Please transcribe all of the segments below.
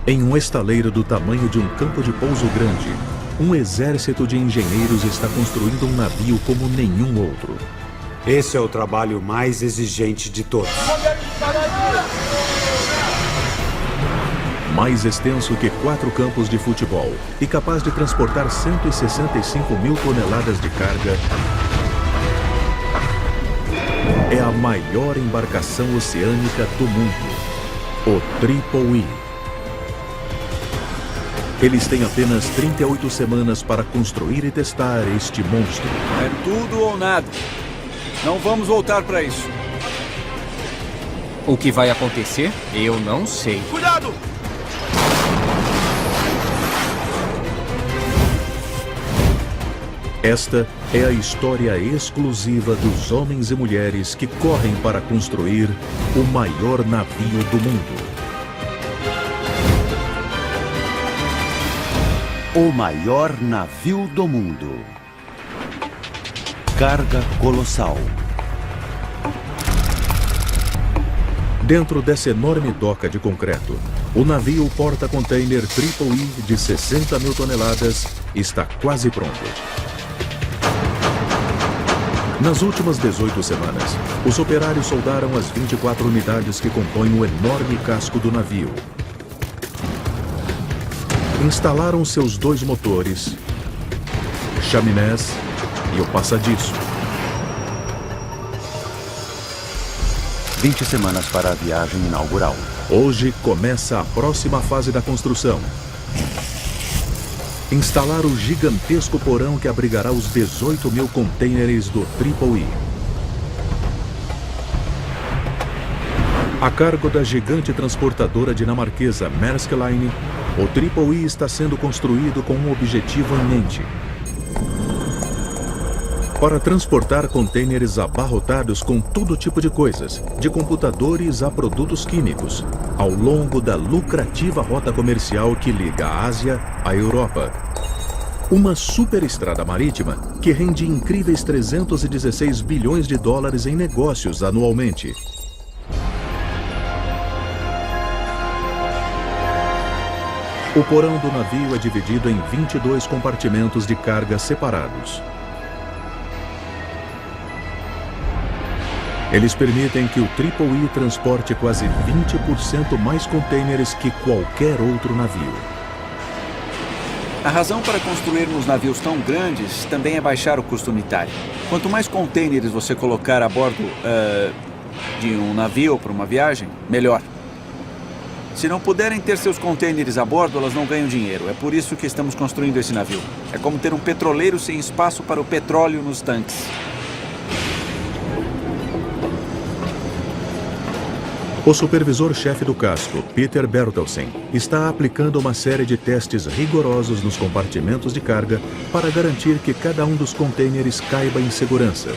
Em um estaleiro do tamanho de um campo de pouso grande, um exército de engenheiros está construindo um navio como nenhum outro. Esse é o trabalho mais exigente de todos. Mais extenso que 4 campos de futebol e capaz de transportar 165 mil toneladas de carga, é a maior embarcação oceânica do mundo, o Triple E. Eles têm apenas 38 semanas para construir e testar este monstro. É tudo ou nada. Não vamos voltar para isso. O que vai acontecer? Eu não sei. Cuidado! Esta é a história exclusiva dos homens e mulheres que correm para construir o maior navio do mundo. O maior navio do mundo. Carga colossal. Dentro dessa enorme doca de concreto, o navio porta-container Triple E de 60 mil toneladas está quase pronto. Nas últimas 18 semanas, os operários soldaram as 24 unidades que compõem o enorme casco do navio. Instalaram seus 2 motores, chaminés e o passadiço. 20 semanas para a viagem inaugural. Hoje começa a próxima fase da construção. Instalar o gigantesco porão que abrigará os 18 mil contêineres do Triple E. A cargo da gigante transportadora dinamarquesa Maersk Line, o Triple E está sendo construído com um objetivo em mente: para transportar contêineres abarrotados com todo tipo de coisas, de computadores a produtos químicos, ao longo da lucrativa rota comercial que liga a Ásia à Europa. Uma superestrada marítima que rende incríveis 316 bilhões de dólares em negócios anualmente. O porão do navio é dividido em 22 compartimentos de carga separados. Eles permitem que o Triple E transporte quase 20% mais contêineres que qualquer outro navio. A razão para construirmos navios tão grandes também é baixar o custo unitário. Quanto mais contêineres você colocar a bordo de um navio para uma viagem, melhor. Se não puderem ter seus contêineres a bordo, elas não ganham dinheiro. É por isso que estamos construindo esse navio. É como ter um petroleiro sem espaço para o petróleo nos tanques. O supervisor-chefe do casco, Peter Bertelsen, está aplicando uma série de testes rigorosos nos compartimentos de carga para garantir que cada um dos contêineres caiba em segurança.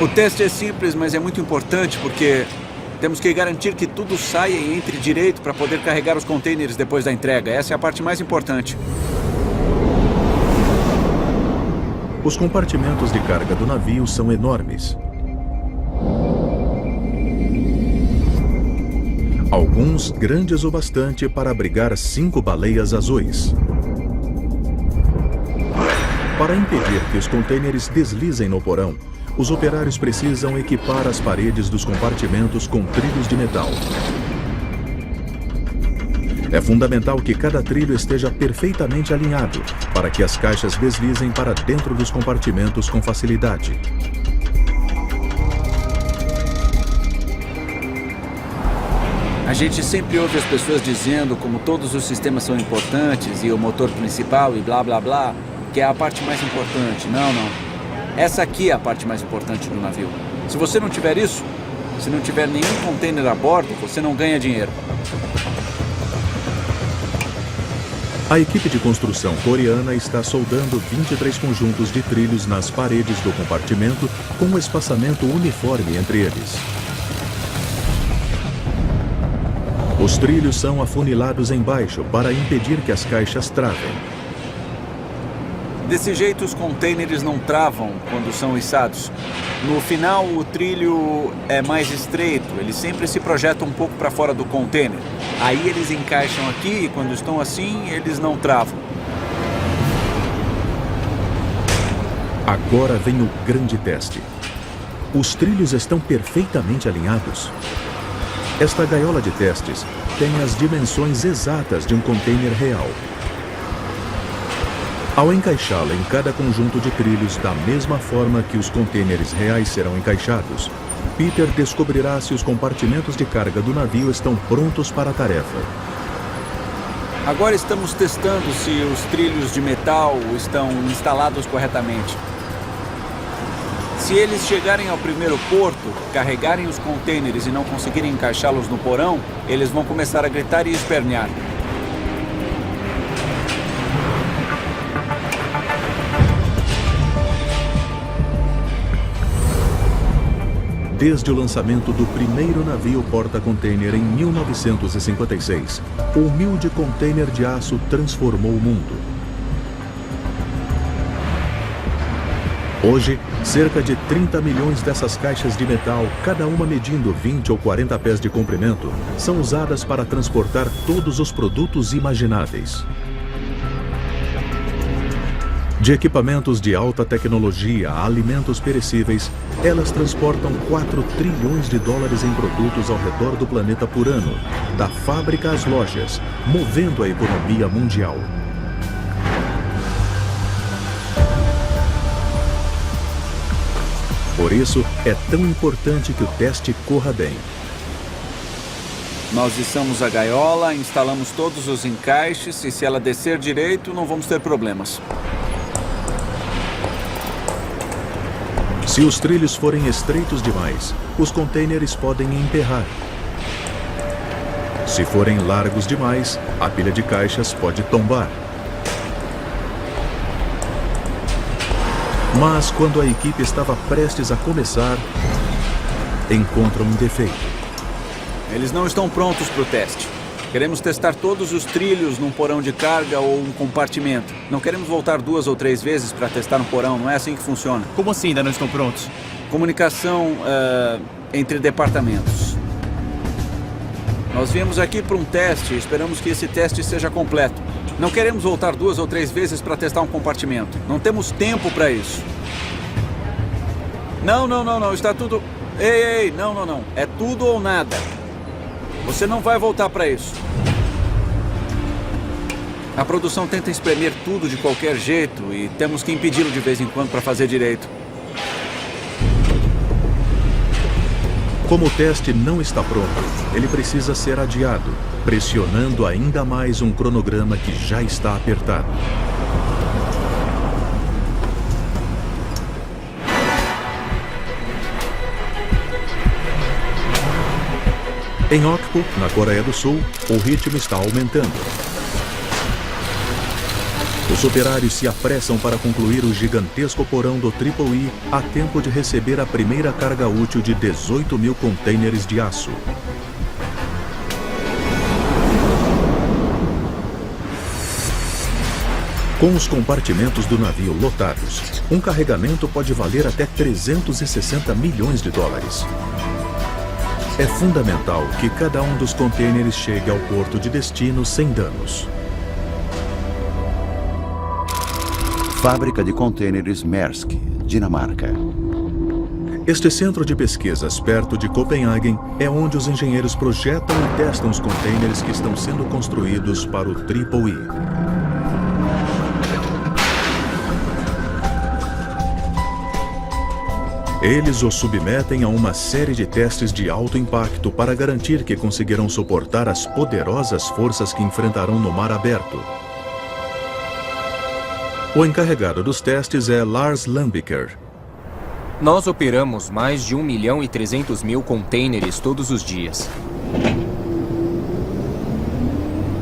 O teste é simples, mas é muito importante porque temos que garantir que tudo saia e entre direito para poder carregar os contêineres depois da entrega. Essa é a parte mais importante. Os compartimentos de carga do navio são enormes. Alguns grandes o bastante para abrigar 5 baleias azuis. Para impedir que os contêineres deslizem no porão, os operários precisam equipar as paredes dos compartimentos com trilhos de metal. É fundamental que cada trilho esteja perfeitamente alinhado para que as caixas deslizem para dentro dos compartimentos com facilidade. A gente sempre ouve as pessoas dizendo como todos os sistemas são importantes e o motor principal e blá blá blá, que é a parte mais importante. Não, não. Essa aqui é a parte mais importante do navio. Se você não tiver isso, se não tiver nenhum contêiner a bordo, você não ganha dinheiro. A equipe de construção coreana está soldando 23 conjuntos de trilhos nas paredes do compartimento com um espaçamento uniforme entre eles. Os trilhos são afunilados embaixo para impedir que as caixas travem. Desse jeito, os containers não travam quando são içados. No final, o trilho é mais estreito, ele sempre se projeta um pouco para fora do container. Aí eles encaixam aqui e quando estão assim, eles não travam. Agora vem o grande teste. Os trilhos estão perfeitamente alinhados. Esta gaiola de testes tem as dimensões exatas de um container real. Ao encaixá-la em cada conjunto de trilhos da mesma forma que os contêineres reais serão encaixados, Peter descobrirá se os compartimentos de carga do navio estão prontos para a tarefa. Agora estamos testando se os trilhos de metal estão instalados corretamente. Se eles chegarem ao primeiro porto, carregarem os contêineres e não conseguirem encaixá-los no porão, eles vão começar a gritar e espernear. Desde o lançamento do primeiro navio porta-container em 1956, o humilde container de aço transformou o mundo. Hoje, cerca de 30 milhões dessas caixas de metal, cada uma medindo 20 ou 40 pés de comprimento, são usadas para transportar todos os produtos imagináveis. De equipamentos de alta tecnologia a alimentos perecíveis, elas transportam 4 trilhões de dólares em produtos ao redor do planeta por ano, da fábrica às lojas, movendo a economia mundial. Por isso, é tão importante que o teste corra bem. Nós içamos a gaiola, instalamos todos os encaixes e se ela descer direito, não vamos ter problemas. Se os trilhos forem estreitos demais, os contêineres podem emperrar. Se forem largos demais, a pilha de caixas pode tombar. Mas quando a equipe estava prestes a começar, encontram um defeito. Eles não estão prontos para o teste. Queremos testar todos os trilhos num porão de carga ou um compartimento. Não queremos voltar 2 ou 3 vezes para testar um porão, não é assim que funciona. Como assim ainda não estão prontos? Comunicação entre departamentos. Nós viemos aqui para um teste e esperamos que esse teste seja completo. Não queremos voltar 2 ou 3 vezes para testar um compartimento. Não temos tempo para isso. Não, está tudo... Ei, não. É tudo ou nada. Você não vai voltar para isso. A produção tenta espremer tudo de qualquer jeito e temos que impedi-lo de vez em quando para fazer direito. Como o teste não está pronto, ele precisa ser adiado, pressionando ainda mais um cronograma que já está apertado. Em Okpo, na Coreia do Sul, o ritmo está aumentando. Os operários se apressam para concluir o gigantesco porão do Triple E a tempo de receber a primeira carga útil de 18 mil contêineres de aço. Com os compartimentos do navio lotados, um carregamento pode valer até 360 milhões de dólares. É fundamental que cada um dos contêineres chegue ao porto de destino sem danos. Fábrica de contêineres Maersk, Dinamarca. Este centro de pesquisas perto de Copenhagen é onde os engenheiros projetam e testam os contêineres que estão sendo construídos para o Triple E. Eles os submetem a uma série de testes de alto impacto para garantir que conseguirão suportar as poderosas forças que enfrentarão no mar aberto. O encarregado dos testes é Lars Lambiker. Nós operamos mais de 1.300.000 contêineres todos os dias.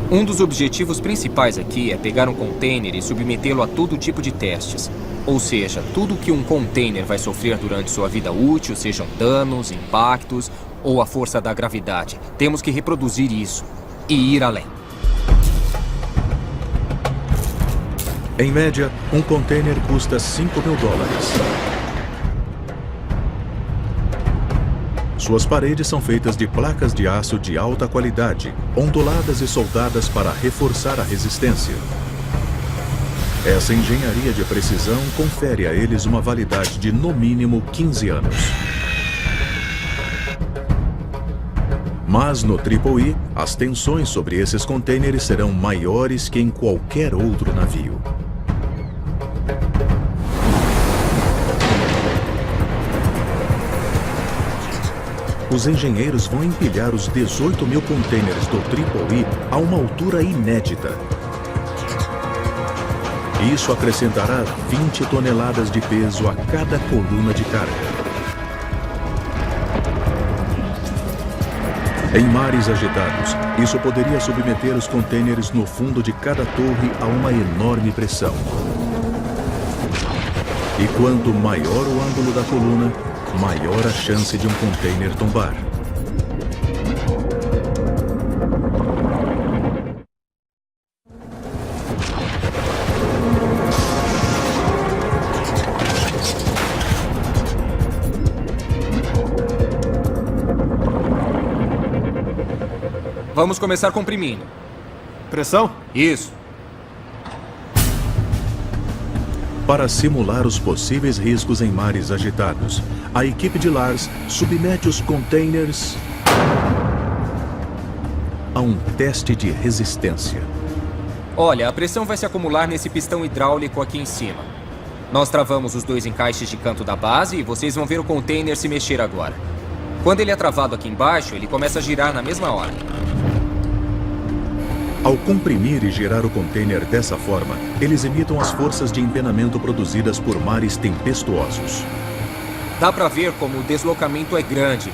Um dos objetivos principais aqui é pegar um container e submetê-lo a todo tipo de testes. Ou seja, tudo que um container vai sofrer durante sua vida útil, sejam danos, impactos ou a força da gravidade. Temos que reproduzir isso e ir além. Em média, um container custa $5.000. Suas paredes são feitas de placas de aço de alta qualidade, onduladas e soldadas para reforçar a resistência. Essa engenharia de precisão confere a eles uma validade de no mínimo 15 anos. Mas no Triple E, as tensões sobre esses contêineres serão maiores que em qualquer outro navio. Os engenheiros vão empilhar os 18.000 contêineres do Triple E a uma altura inédita. Isso acrescentará 20 toneladas de peso a cada coluna de carga. Em mares agitados, isso poderia submeter os contêineres no fundo de cada torre a uma enorme pressão. E quanto maior o ângulo da coluna, maior a chance de um container tombar. Vamos começar comprimindo. Pressão? Isso. Para simular os possíveis riscos em mares agitados, a equipe de Lars submete os containers a um teste de resistência. Olha, a pressão vai se acumular nesse pistão hidráulico aqui em cima. Nós travamos os 2 encaixes de canto da base e vocês vão ver o container se mexer agora. Quando ele é travado aqui embaixo, ele começa a girar na mesma hora. Ao comprimir e girar o container dessa forma, eles imitam as forças de empenamento produzidas por mares tempestuosos. Dá pra ver como o deslocamento é grande.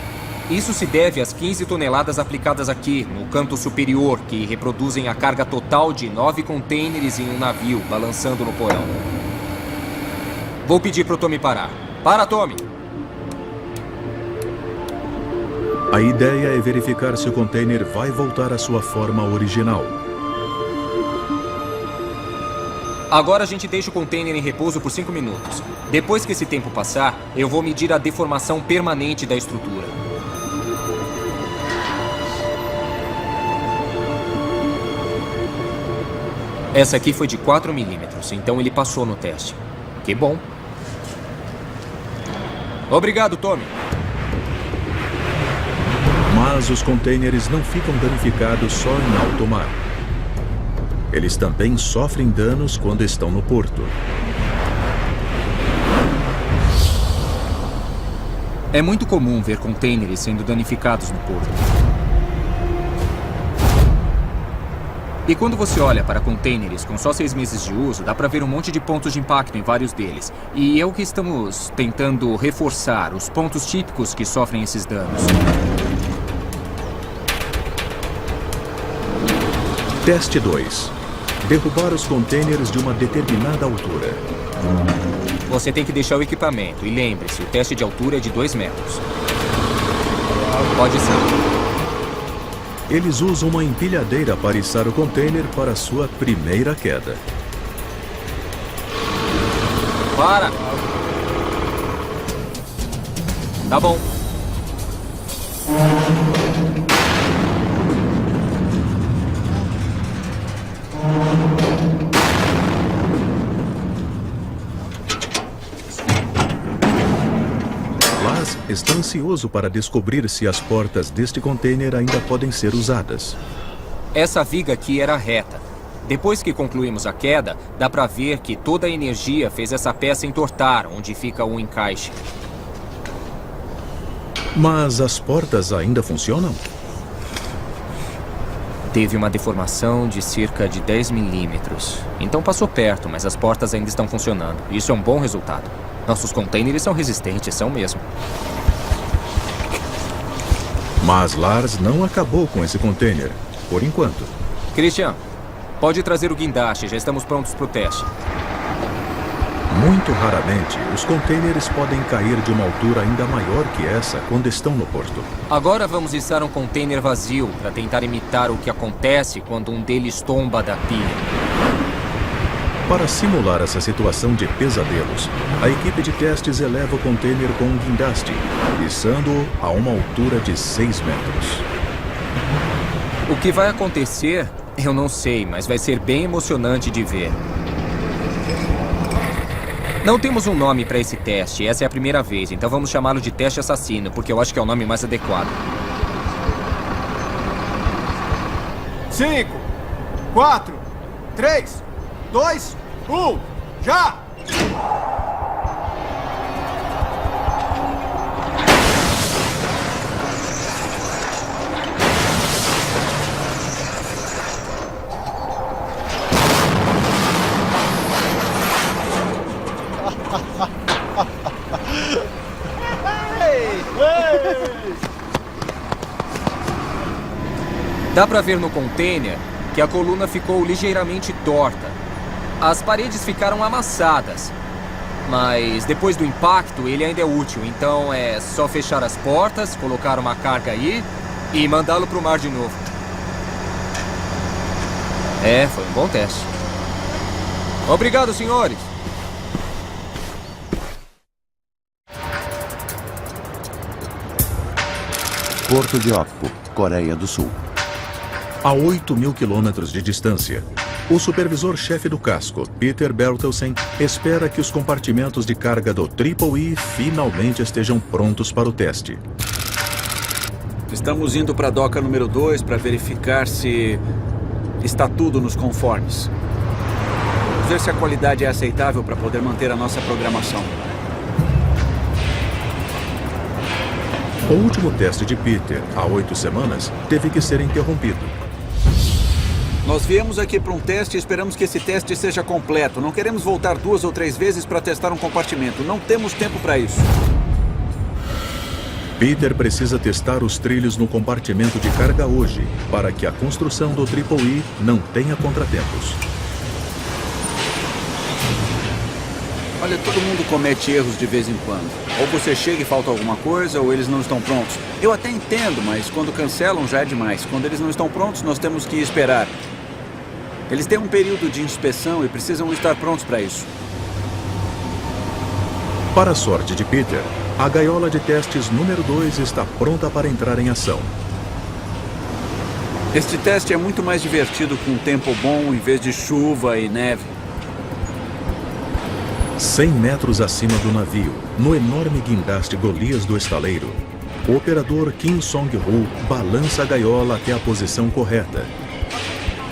Isso se deve às 15 toneladas aplicadas aqui, no canto superior, que reproduzem a carga total de 9 containers em um navio, balançando no porão. Vou pedir pro Tommy parar. Para, Tommy! A ideia é verificar se o container vai voltar à sua forma original. Agora a gente deixa o container em repouso por 5 minutos. Depois que esse tempo passar, eu vou medir a deformação permanente da estrutura. Essa aqui foi de 4 milímetros, então ele passou no teste. Que bom. Obrigado, Tommy. Mas os containers não ficam danificados só em alto mar. Eles também sofrem danos quando estão no porto. É muito comum ver containers sendo danificados no porto. E quando você olha para containers com só 6 meses de uso, dá para ver um monte de pontos de impacto em vários deles. E é o que estamos tentando reforçar, os pontos típicos que sofrem esses danos. Teste 2. Derrubar os containers de uma determinada altura. Você tem que deixar o equipamento. E lembre-se, o teste de altura é de 2 metros. Pode ser. Eles usam uma empilhadeira para içar o container para sua primeira queda. Para! Tá bom. Lars está ansioso para descobrir se as portas deste container ainda podem ser usadas. Essa viga aqui era reta. Depois que concluímos a queda, dá pra ver que toda a energia fez essa peça entortar, onde fica o encaixe. Mas as portas ainda funcionam? Teve uma deformação de cerca de 10 milímetros. Então passou perto, mas as portas ainda estão funcionando. Isso é um bom resultado. Nossos containers são resistentes, são mesmo. Mas Lars não acabou com esse container, por enquanto. Christian, pode trazer o guindaste, já estamos prontos para o teste. Muito raramente, os containers podem cair de uma altura ainda maior que essa quando estão no porto. Agora vamos içar um container vazio para tentar imitar o que acontece quando um deles tomba da pia. Para simular essa situação de pesadelos, a equipe de testes eleva o container com um guindaste, içando-o a uma altura de 6 metros. O que vai acontecer, eu não sei, mas vai ser bem emocionante de ver. Não temos um nome para esse teste, essa é a primeira vez, então vamos chamá-lo de teste assassino, porque eu acho que é o nome mais adequado. 5, 4, 3, 2, 1, já! Dá pra ver no container que a coluna ficou ligeiramente torta. As paredes ficaram amassadas. Mas depois do impacto, ele ainda é útil. Então é só fechar as portas, colocar uma carga aí e mandá-lo pro mar de novo. Foi um bom teste. Obrigado, senhores. Porto de Okpo, Coreia do Sul. A 8.000 quilômetros de distância, o supervisor-chefe do casco, Peter Bertelsen, espera que os compartimentos de carga do Triple E finalmente estejam prontos para o teste. Estamos indo para a doca número 2 para verificar se está tudo nos conformes. Ver se a qualidade é aceitável para poder manter a nossa programação. O último teste de Peter, há 8 semanas, teve que ser interrompido. Nós viemos aqui para um teste e esperamos que esse teste seja completo. Não queremos voltar 2 ou 3 vezes para testar um compartimento. Não temos tempo para isso. Peter precisa testar os trilhos no compartimento de carga hoje, para que a construção do Triple E não tenha contratempos. Olha, todo mundo comete erros de vez em quando. Ou você chega e falta alguma coisa, ou eles não estão prontos. Eu até entendo, mas quando cancelam já é demais. Quando eles não estão prontos, nós temos que esperar. Eles têm um período de inspeção e precisam estar prontos para isso. Para a sorte de Peter, a gaiola de testes número 2 está pronta para entrar em ação. Este teste é muito mais divertido com um tempo bom em vez de chuva e neve. 100 metros acima do navio, no enorme guindaste Golias do estaleiro, o operador Kim Song-ho balança a gaiola até a posição correta,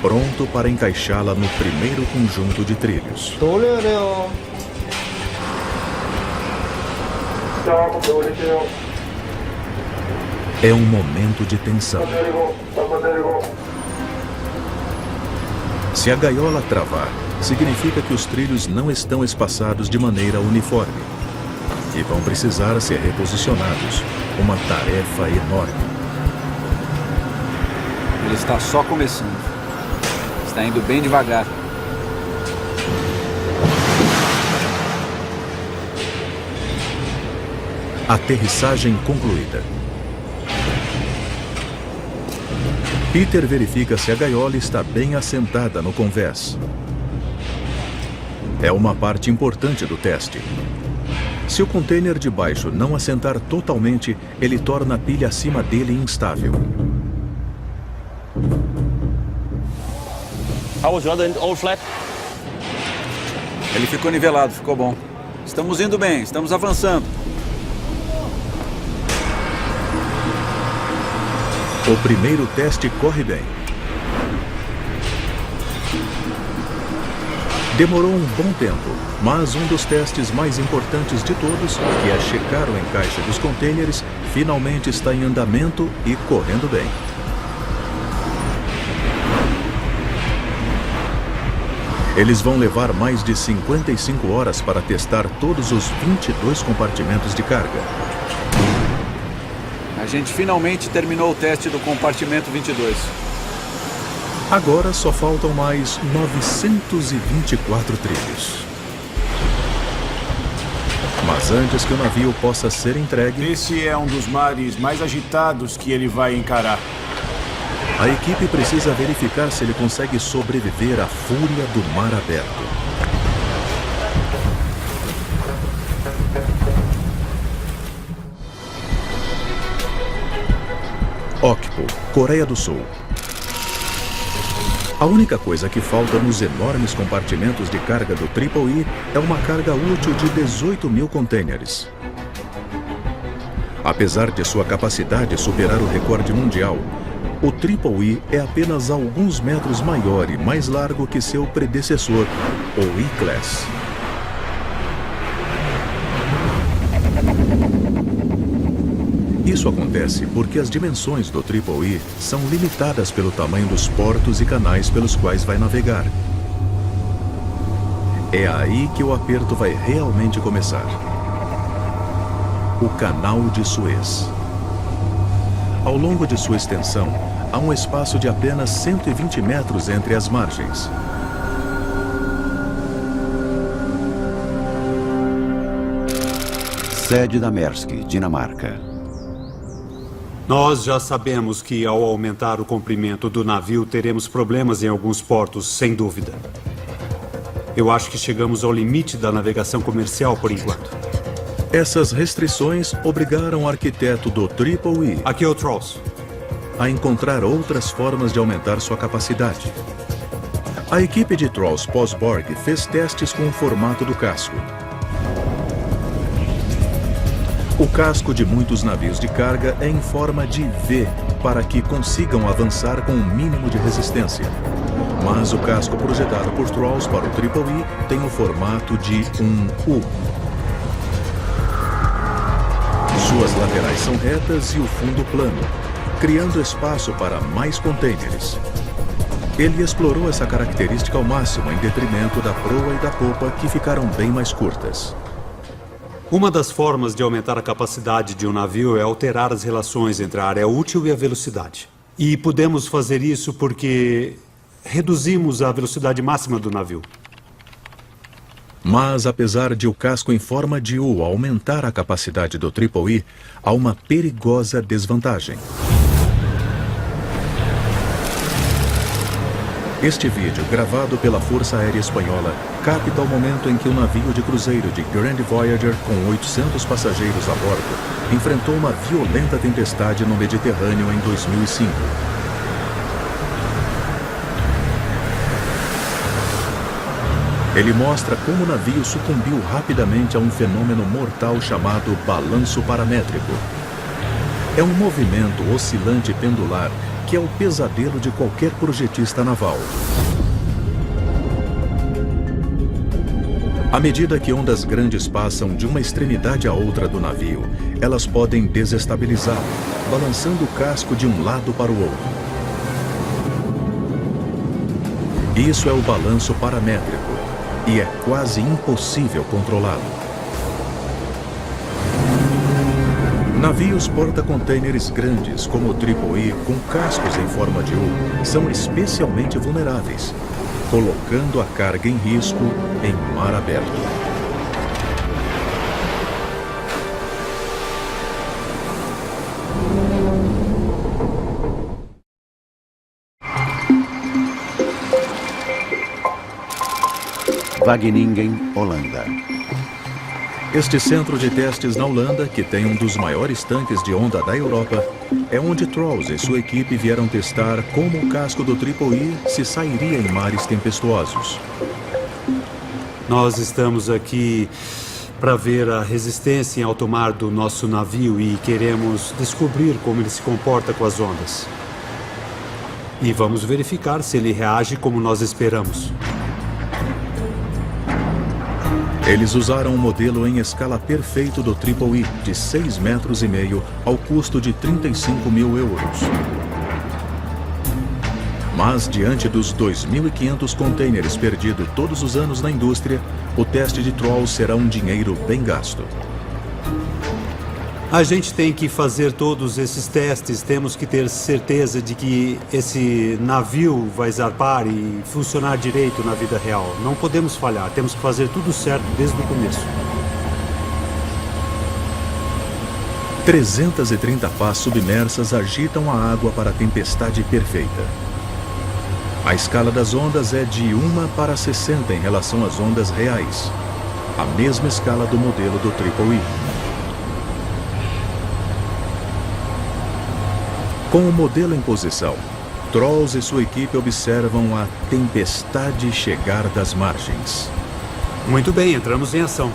pronto para encaixá-la no primeiro conjunto de trilhos. É um momento de tensão. Se a gaiola travar, significa que os trilhos não estão espaçados de maneira uniforme e vão precisar ser reposicionados. Uma tarefa enorme. Ele está só começando. Está indo bem devagar. Aterrissagem concluída. Peter verifica se a gaiola está bem assentada no convés. É uma parte importante do teste. Se o container de baixo não assentar totalmente, ele torna a pilha acima dele instável. Ele ficou nivelado, ficou bom. Estamos indo bem, estamos avançando. O primeiro teste corre bem. Demorou um bom tempo, mas um dos testes mais importantes de todos, que é checar o encaixe dos contêineres, finalmente está em andamento e correndo bem. Eles vão levar mais de 55 horas para testar todos os 22 compartimentos de carga. A gente finalmente terminou o teste do compartimento 22. Agora só faltam mais 924 trilhos. Mas antes que o navio possa ser entregue, Esse é um dos mares mais agitados que ele vai encarar. a equipe precisa verificar se ele consegue sobreviver à fúria do mar aberto. Okpo, Coreia do Sul. A única coisa que falta nos enormes compartimentos de carga do Triple E é uma carga útil de 18 mil contêineres. Apesar de sua capacidade superar o recorde mundial, o Triple E é apenas alguns metros maior e mais largo que seu predecessor, o E-Class. Isso acontece porque as dimensões do Triple E são limitadas pelo tamanho dos portos e canais pelos quais vai navegar. É aí que o aperto vai realmente começar. O Canal de Suez. Ao longo de sua extensão, há um espaço de apenas 120 metros entre as margens. Sede da Maersk, Dinamarca. Nós já sabemos que, ao aumentar o comprimento do navio, teremos problemas em alguns portos, sem dúvida. Eu acho que chegamos ao limite da navegação comercial por enquanto. Essas restrições obrigaram o arquiteto do Triple E Aqui é o Trolls. a encontrar outras formas de aumentar sua capacidade. A equipe de Trolls pós-Borg fez testes com o formato do casco. O casco de muitos navios de carga é em forma de V para que consigam avançar com um mínimo de resistência. Mas o casco projetado por Trolls para o Triple E tem o formato de um U. Suas laterais são retas e o fundo plano, criando espaço para mais contêineres. Ele explorou essa característica ao máximo em detrimento da proa e da popa, que ficaram bem mais curtas. Uma das formas de aumentar a capacidade de um navio é alterar as relações entre a área útil e a velocidade. E podemos fazer isso porque reduzimos a velocidade máxima do navio. Mas, apesar de o casco em forma de U aumentar a capacidade do Triple E, há uma perigosa desvantagem. Este vídeo, gravado pela Força Aérea Espanhola, capta o momento em que o navio de cruzeiro de Grand Voyager, com 800 passageiros a bordo, enfrentou uma violenta tempestade no Mediterrâneo em 2005. Ele mostra como o navio sucumbiu rapidamente a um fenômeno mortal chamado balanço paramétrico. É um movimento oscilante pendular que é o pesadelo de qualquer projetista naval. À medida que ondas grandes passam de uma extremidade à outra do navio, elas podem desestabilizá-lo, balançando o casco de um lado para o outro. Isso é o balanço paramétrico, e é quase impossível controlá-lo. Navios porta-contêineres grandes, como o Triple E, com cascos em forma de U, são especialmente vulneráveis, colocando a carga em risco em mar aberto. Wageningen, Holanda. Este centro de testes na Holanda, que tem um dos maiores tanques de onda da Europa, é onde Trolls e sua equipe vieram testar como o casco do Triple E se sairia em mares tempestuosos. Nós estamos aqui para ver a resistência em alto mar do nosso navio e queremos descobrir como ele se comporta com as ondas. E vamos verificar se ele reage como nós esperamos. Eles usaram um modelo em escala perfeito do Triple E, de 6,5 metros ao custo de 35 mil euros. Mas, diante dos 2.500 contêineres perdidos todos os anos na indústria, o teste de Trolls será um dinheiro bem gasto. A gente tem que fazer todos esses testes, temos que ter certeza de que esse navio vai zarpar e funcionar direito na vida real. Não podemos falhar, temos que fazer tudo certo desde o começo. 330 pás submersas agitam a água para a tempestade perfeita. A escala das ondas é de 1 para 60 em relação às ondas reais, a mesma escala do modelo do Triple E. Com o modelo em posição, Trolls e sua equipe observam a tempestade chegar das margens. Muito bem, entramos em ação.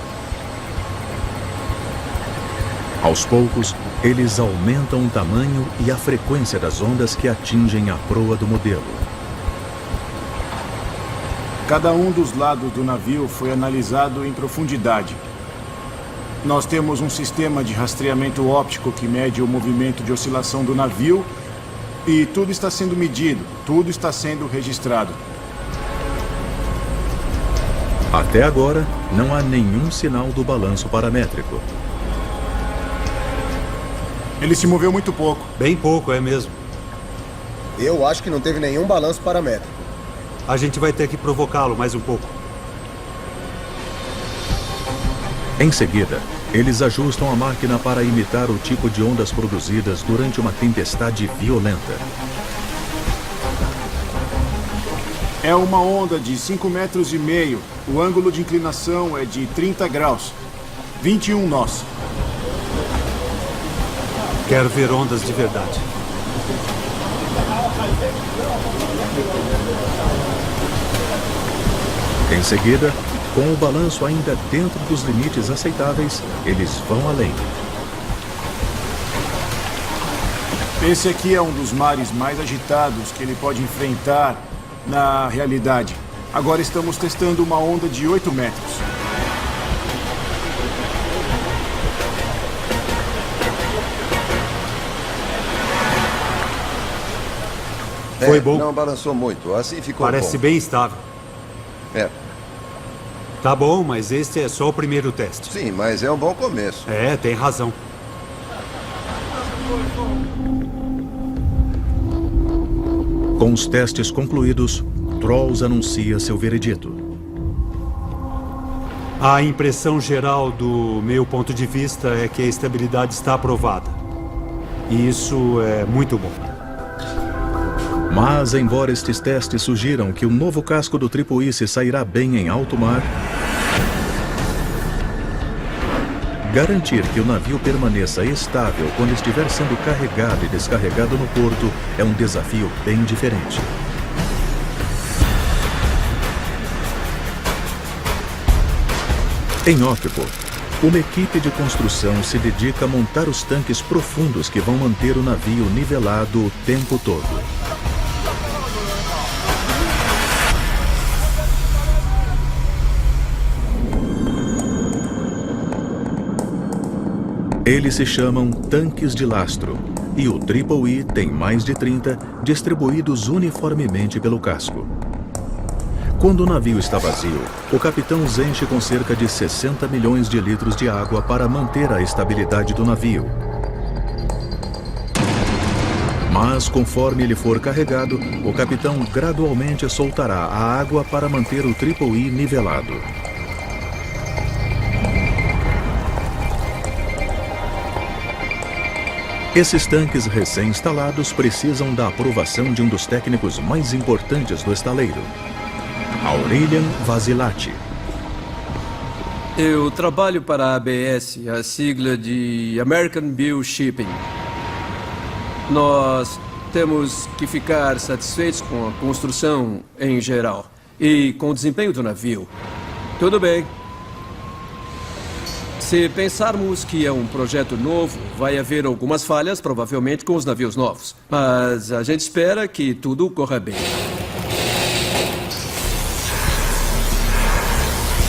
Aos poucos, eles aumentam o tamanho e a frequência das ondas que atingem a proa do modelo. Cada um dos lados do navio foi analisado em profundidade. Nós temos um sistema de rastreamento óptico que mede o movimento de oscilação do navio e tudo está sendo medido, tudo está sendo registrado. Até agora, não há nenhum sinal do balanço paramétrico. Ele se moveu muito pouco. Bem pouco, é mesmo. Eu acho que não teve nenhum balanço paramétrico. A gente vai ter que provocá-lo mais um pouco. Em seguida, eles ajustam a máquina para imitar o tipo de ondas produzidas durante uma tempestade violenta. É uma onda de 5,5 metros. O ângulo de inclinação é de 30 graus. 21 nós. Quero ver ondas de verdade. Em seguida, com o balanço ainda dentro dos limites aceitáveis, eles vão além. Esse aqui é um dos mares mais agitados que ele pode enfrentar na realidade. Agora estamos testando uma onda de 8 metros. Foi bom. Não balançou muito, assim ficou Parece bom. bem estável. É, Tá bom, mas este é só o primeiro teste. sim, mas é um bom começo. É, tem razão. Com os testes concluídos, Trolls anuncia seu veredito. A impressão geral do meu ponto de vista é que a estabilidade está aprovada. E isso é muito bom. Mas, embora estes testes sugiram que o novo casco do Triple I se sairá bem em alto mar, garantir que o navio permaneça estável quando estiver sendo carregado e descarregado no porto é um desafio bem diferente. Em Ocport, uma equipe de construção se dedica a montar os tanques profundos que vão manter o navio nivelado o tempo todo. Eles se chamam tanques de lastro, e o Triple I tem mais de 30 distribuídos uniformemente pelo casco. Quando o navio está vazio, o capitão os enche com cerca de 60 milhões de litros de água para manter a estabilidade do navio. Mas, conforme ele for carregado, o capitão gradualmente soltará a água para manter o Triple I nivelado. Esses tanques recém-instalados precisam da aprovação de um dos técnicos mais importantes do estaleiro, Aurelian Vasilati. Eu trabalho para a ABS, a sigla de American Bill Shipping. Nós temos que ficar satisfeitos com a construção em geral e com o desempenho do navio. Tudo bem. Se pensarmos que é um projeto novo, vai haver algumas falhas, provavelmente com os navios novos. Mas a gente espera que tudo corra bem.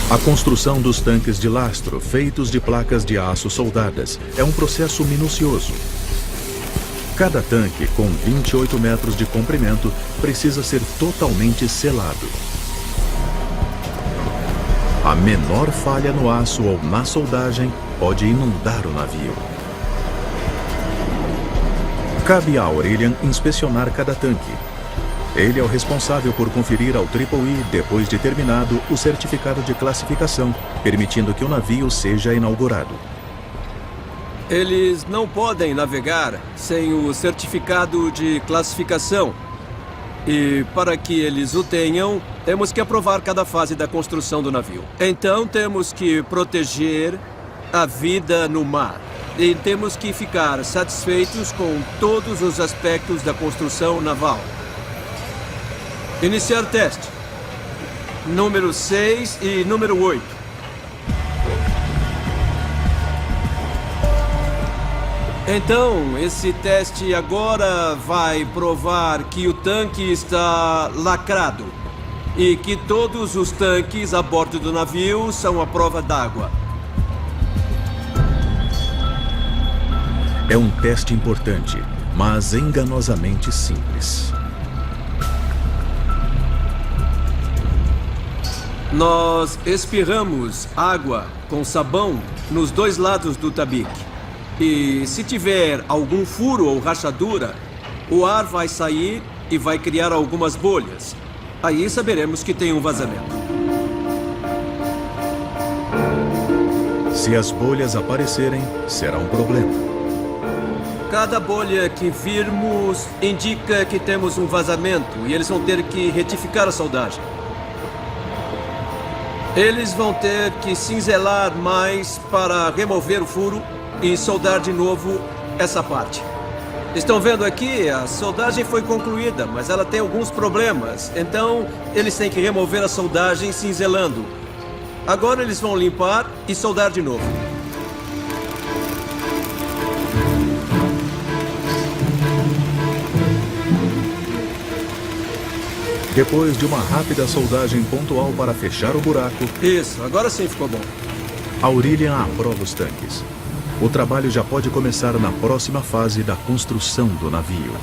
A construção dos tanques de lastro, feitos de placas de aço soldadas, é um processo minucioso. Cada tanque, com 28 metros de comprimento, precisa ser totalmente selado. A menor falha no aço ou na soldagem pode inundar o navio. Cabe a Aurelian inspecionar cada tanque. Ele é o responsável por conferir ao Triple I, depois de terminado, o certificado de classificação, permitindo que o navio seja inaugurado. Eles não podem navegar sem o certificado de classificação. E para que eles o tenham, temos que aprovar cada fase da construção do navio. Então temos que proteger a vida no mar. e temos que ficar satisfeitos com todos os aspectos da construção naval. Iniciar teste. Número 6 e número 8. Então, esse teste agora vai provar que o tanque está lacrado e que todos os tanques a bordo do navio são à prova d'água. É um teste importante, mas enganosamente simples. Nós espirramos água com sabão nos dois lados do tabique. E se tiver algum furo ou rachadura, o ar vai sair e vai criar algumas bolhas. Aí saberemos que tem um vazamento. Se as bolhas aparecerem, será um problema. Cada bolha que virmos indica que temos um vazamento e eles vão ter que retificar a soldagem. Eles vão ter que cinzelar mais para remover o furo e soldar de novo essa parte. Estão vendo aqui? A soldagem foi concluída, mas ela tem alguns problemas. Então, eles têm que remover a soldagem cinzelando. Agora eles vão limpar e soldar de novo. Depois de uma rápida soldagem pontual para fechar o buraco, Isso, agora sim ficou bom. Aurelian aprova os tanques. O trabalho já pode começar na próxima fase da construção do navio.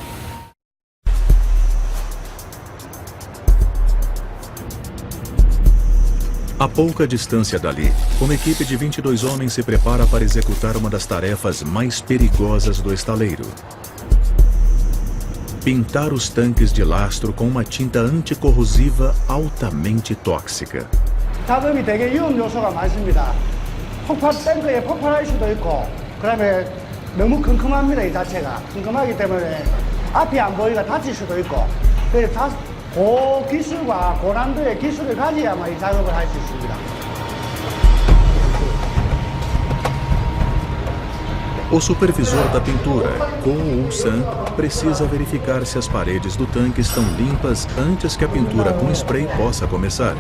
A pouca distância dali, uma equipe de 22 homens se prepara para executar uma das tarefas mais perigosas do estaleiro. Pintar os tanques de lastro com uma tinta anticorrosiva altamente tóxica. 작업이 되게 위험 요소가 많습니다. 탱크에 폭발할 수도 있고, 그다음에 너무 컴컴합니다. 이 자체가 컴컴하기 때문에 앞이 안 보이가 다칠 수도 있고, 그래서 고기술과 고난도의 기술을 가져야만 이 작업을 할 수 있습니다. O supervisor da pintura, Ko Woo-san, precisa verificar se as paredes do tanque estão limpas antes que a pintura com spray possa começar.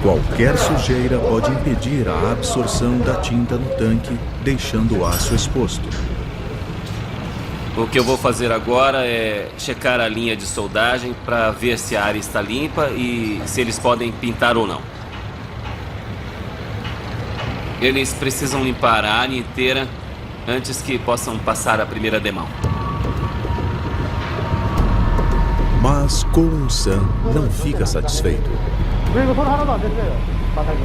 Qualquer sujeira pode impedir a absorção da tinta no tanque, deixando o aço exposto. O que eu vou fazer agora é checar a linha de soldagem para ver se a área está limpa e se eles podem pintar ou não. Eles precisam limpar a área inteira antes que possam passar a primeira demão. Mas Ko Woo-san não fica satisfeito. 그리고 손 하나도 안 댔어요. 바닥에.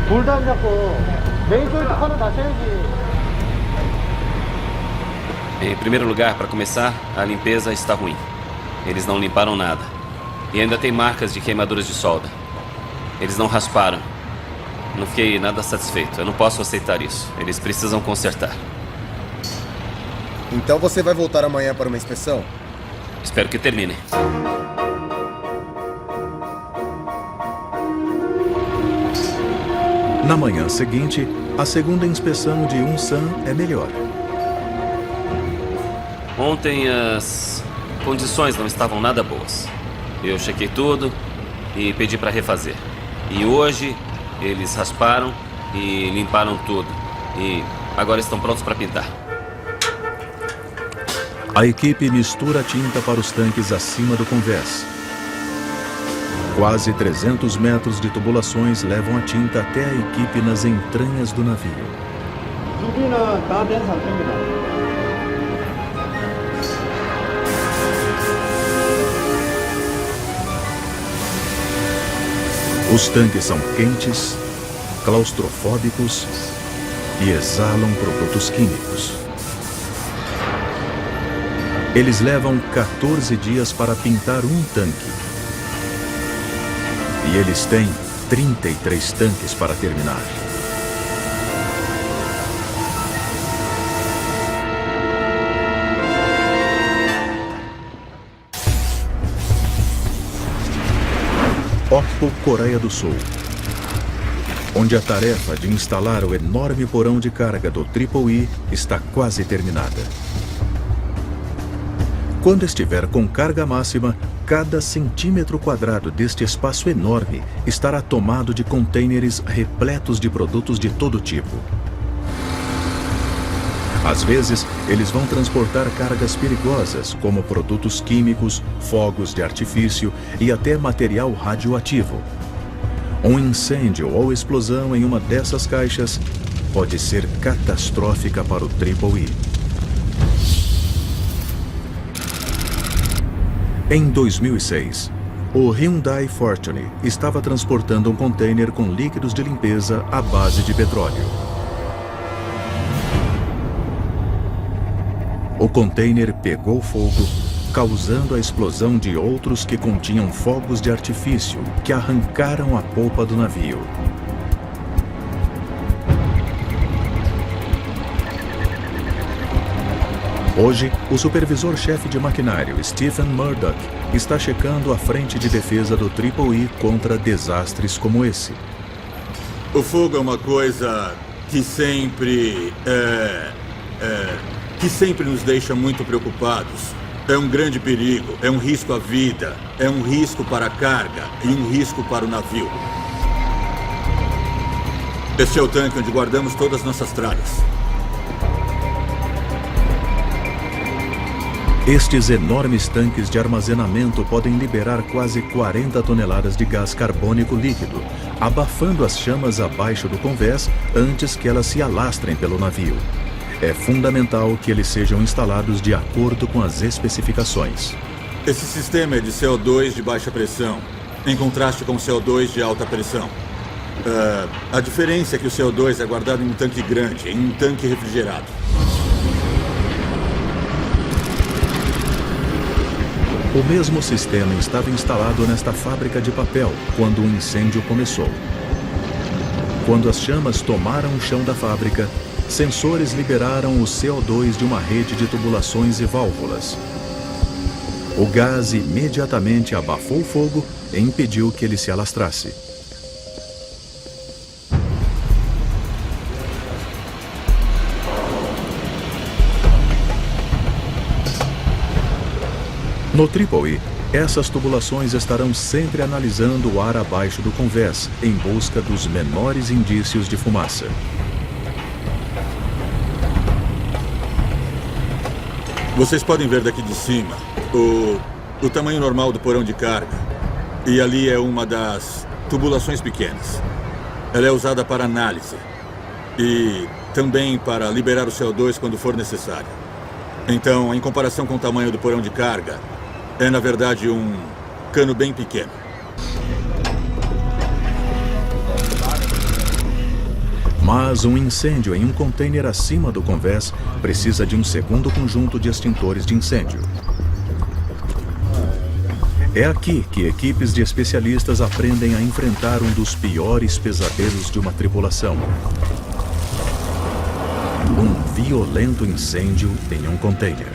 돌도 안 잡고 메인 조인트 하나 다 쳐야지. Em primeiro lugar, para começar, a limpeza está ruim. Eles não limparam nada. E ainda tem marcas de queimaduras de solda. Eles não rasparam. Não fiquei nada satisfeito. Eu não posso aceitar isso. Eles precisam consertar. Então você vai voltar amanhã para uma inspeção? Espero que terminem. Na manhã seguinte, a segunda inspeção de Woo-san é melhor. Ontem as condições não estavam nada boas. Eu chequei tudo e pedi para refazer. E hoje eles rasparam e limparam tudo. E agora estão prontos para pintar. A equipe mistura a tinta para os tanques acima do convés. Quase 300 metros de tubulações levam a tinta até a equipe nas entranhas do navio. 유비는 다 된 상태입니다. Os tanques são quentes, claustrofóbicos e exalam produtos químicos. Eles levam 14 dias para pintar um tanque. E eles têm 33 tanques para terminar. Okpo, Coreia do Sul. onde a tarefa de instalar o enorme porão de carga do Triple E está quase terminada. Quando estiver com carga máxima, cada centímetro quadrado deste espaço enorme estará tomado de contêineres repletos de produtos de todo tipo. Às vezes, eles vão transportar cargas perigosas, como produtos químicos, fogos de artifício e até material radioativo. Um incêndio ou explosão em uma dessas caixas pode ser catastrófica para o Triple E. Em 2006, o Hyundai Fortune estava transportando um contêiner com líquidos de limpeza à base de petróleo. O contêiner pegou fogo, causando a explosão de outros que continham fogos de artifício que arrancaram a polpa do navio. Hoje, o supervisor-chefe de maquinário, Stephen Murdoch, está checando a frente de defesa do Triple E contra desastres como esse. O fogo é uma coisa que sempre nos deixa muito preocupados. É um grande perigo, é um risco à vida, é um risco para a carga e um risco para o navio. Este é o tanque onde guardamos todas as nossas tralhas. Estes enormes tanques de armazenamento podem liberar quase 40 toneladas de gás carbônico líquido, abafando as chamas abaixo do convés antes que elas se alastrem pelo navio. É fundamental que eles sejam instalados de acordo com as especificações. Esse sistema é de CO2 de baixa pressão, em contraste com o CO2 de alta pressão. A diferença é que o CO2 é guardado em um tanque grande, em um tanque refrigerado. O mesmo sistema estava instalado nesta fábrica de papel quando o incêndio começou. Quando as chamas tomaram o chão da fábrica, sensores liberaram o CO2 de uma rede de tubulações e válvulas. O gás imediatamente abafou o fogo e impediu que ele se alastrasse. No Triple E, essas tubulações estarão sempre analisando o ar abaixo do convés, em busca dos menores indícios de fumaça. Vocês podem ver daqui de cima o tamanho normal do porão de carga. E ali é uma das tubulações pequenas. Ela é usada para análise e também para liberar o CO2 quando for necessário. Então, em comparação com o tamanho do porão de carga, é, na verdade, um cano bem pequeno. Mas um incêndio em um contêiner acima do convés precisa de um segundo conjunto de extintores de incêndio. É aqui que equipes de especialistas aprendem a enfrentar um dos piores pesadelos de uma tripulação. Um violento incêndio em um contêiner.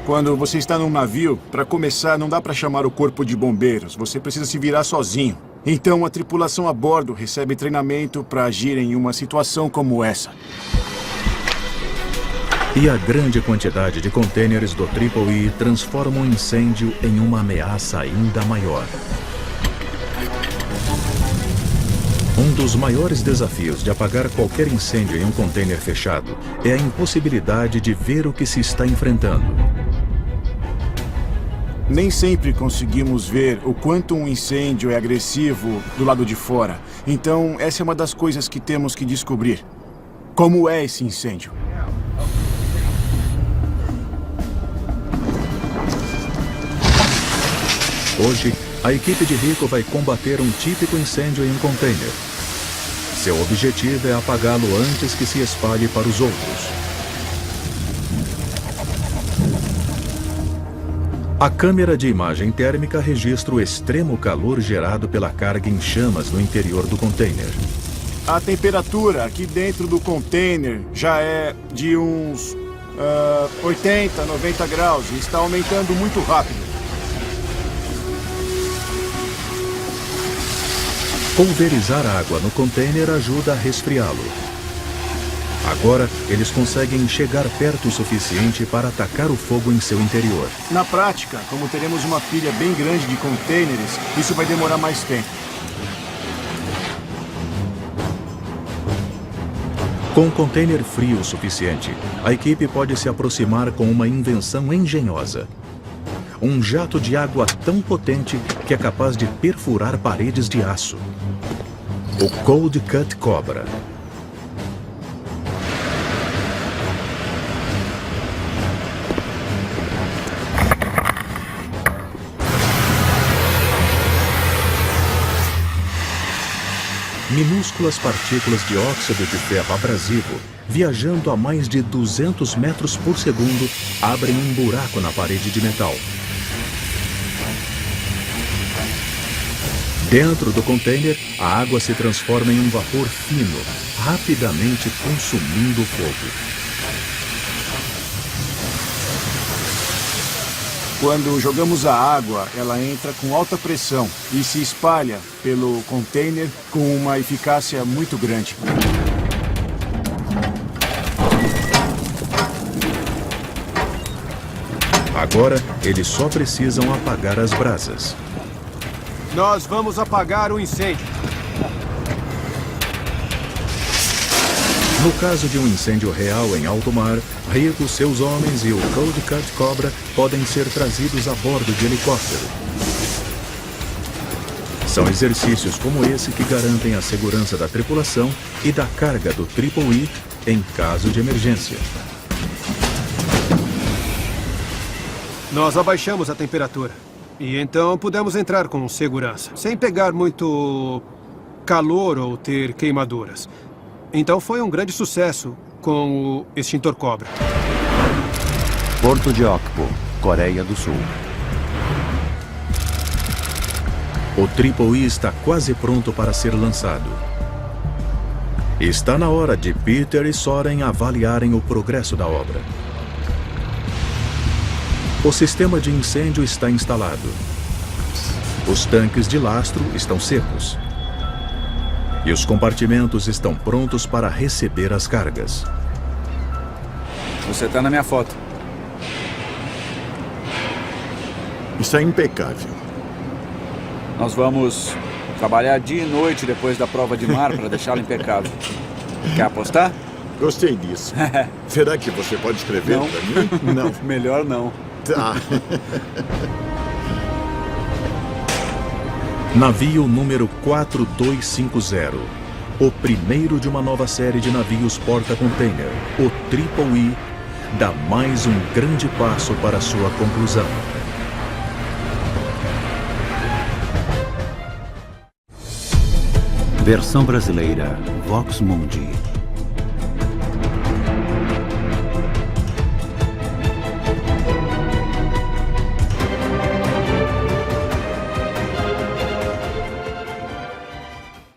Quando você está num navio, para começar, não dá para chamar o corpo de bombeiros. Você precisa se virar sozinho. Então, a tripulação a bordo recebe treinamento para agir em uma situação como essa. E a grande quantidade de contêineres do Triple E transforma um incêndio em uma ameaça ainda maior. Um dos maiores desafios de apagar qualquer incêndio em um contêiner fechado é a impossibilidade de ver o que se está enfrentando. Nem sempre conseguimos ver o quanto um incêndio é agressivo do lado de fora. Então, essa é uma das coisas que temos que descobrir. Como é esse incêndio? Hoje, a equipe de Rico vai combater um típico incêndio em um contêiner. Seu objetivo é apagá-lo antes que se espalhe para os outros. A câmera de imagem térmica registra o extremo calor gerado pela carga em chamas no interior do contêiner. A temperatura aqui dentro do contêiner já é de uns 80, 90 graus e está aumentando muito rápido. Pulverizar água no container ajuda a resfriá-lo. Agora, eles conseguem chegar perto o suficiente para atacar o fogo em seu interior. Na prática, como teremos uma pilha bem grande de contêineres, isso vai demorar mais tempo. Com um container frio o suficiente, a equipe pode se aproximar com uma invenção engenhosa. Um jato de água tão potente que é capaz de perfurar paredes de aço. O Cold Cut Cobra. Minúsculas partículas de óxido de ferro abrasivo, viajando a mais de 200 metros por segundo, abrem um buraco na parede de metal. Dentro do container, a água se transforma em um vapor fino, rapidamente consumindo o fogo. Quando jogamos a água, ela entra com alta pressão e se espalha pelo container com uma eficácia muito grande. Agora, eles só precisam apagar as brasas. Nós vamos apagar o incêndio. No caso de um incêndio real em alto mar, Rico, seus homens e o Cold Cut Cobra podem ser trazidos a bordo de helicóptero. São exercícios como esse que garantem a segurança da tripulação e da carga do Triple E em caso de emergência. Nós abaixamos a temperatura. E então pudemos entrar com segurança, sem pegar muito calor ou ter queimaduras. Então foi um grande sucesso com o extintor Cobra. Porto de Okpo, Coreia do Sul. O Triple E está quase pronto para ser lançado. Está na hora de Peter e Soren avaliarem o progresso da obra. O sistema de incêndio está instalado. Os tanques de lastro estão secos. E os compartimentos estão prontos para receber as cargas. Você está na minha foto. Isso é impecável. Nós vamos trabalhar dia e noite depois da prova de mar para deixá-la impecável. Quer apostar? Gostei disso. Será que você pode escrever Não. para mim? Não. Melhor não. Tá. Navio número 4250. O primeiro de uma nova série de navios porta-container, o Triple E, dá mais um grande passo para sua conclusão. Versão brasileira, Vox Mundi.